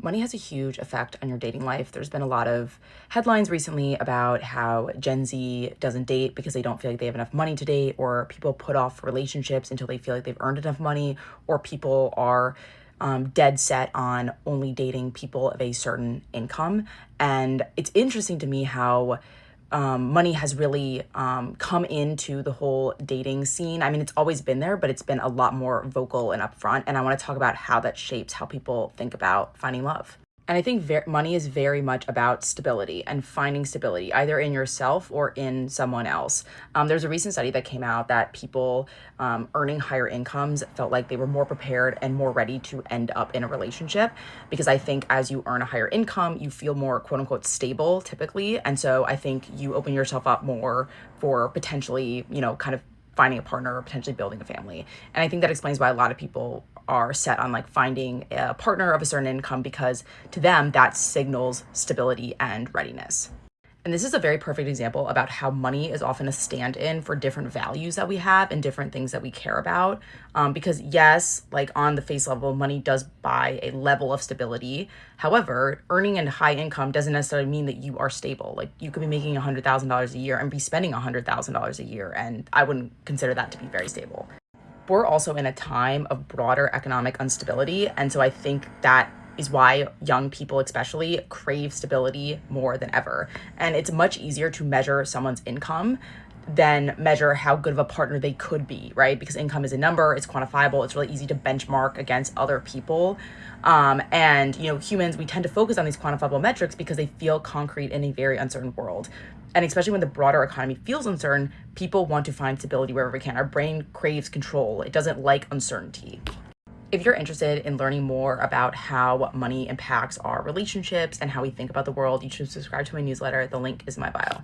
money has a huge effect on your dating life. There's been a lot of headlines recently about how Gen Z doesn't date because they don't feel like they have enough money to date, or people put off relationships until they feel like they've earned enough money, or people are dead set on only dating people of a certain income. And it's interesting to me how money has really come into the whole dating scene. I mean, it's always been there, but it's been a lot more vocal and upfront. And I want to talk about how that shapes how people think about finding love. And I think money is very much about stability and finding stability, either in yourself or in someone else. There's a recent study that came out that people earning higher incomes felt like they were more prepared and more ready to end up in a relationship, because I think as you earn a higher income, you feel more quote unquote stable typically. And so I think you open yourself up more for potentially, kind of finding a partner or potentially building a family. And I think that explains why a lot of people are set on like finding a partner of a certain income, because to them that signals stability and readiness. And this is a very perfect example about how money is often a stand-in for different values that we have and different things that we care about. Because yes, like on the face level, money does buy a level of stability. However, earning a high income doesn't necessarily mean that you are stable. Like you could be making $100,000 a year and be spending $100,000 a year, and I wouldn't consider that to be very stable. We're also in a time of broader economic instability. And so I think that is why young people especially crave stability more than ever. And it's much easier to measure someone's income than measure how good of a partner they could be, right? Because income is a number, it's quantifiable, it's really easy to benchmark against other people. And humans, we tend to focus on these quantifiable metrics because they feel concrete in a very uncertain world. And especially when the broader economy feels uncertain, people want to find stability wherever we can. Our brain craves control. It doesn't like uncertainty. If you're interested in learning more about how money impacts our relationships and how we think about the world, you should subscribe to my newsletter. The link is in my bio.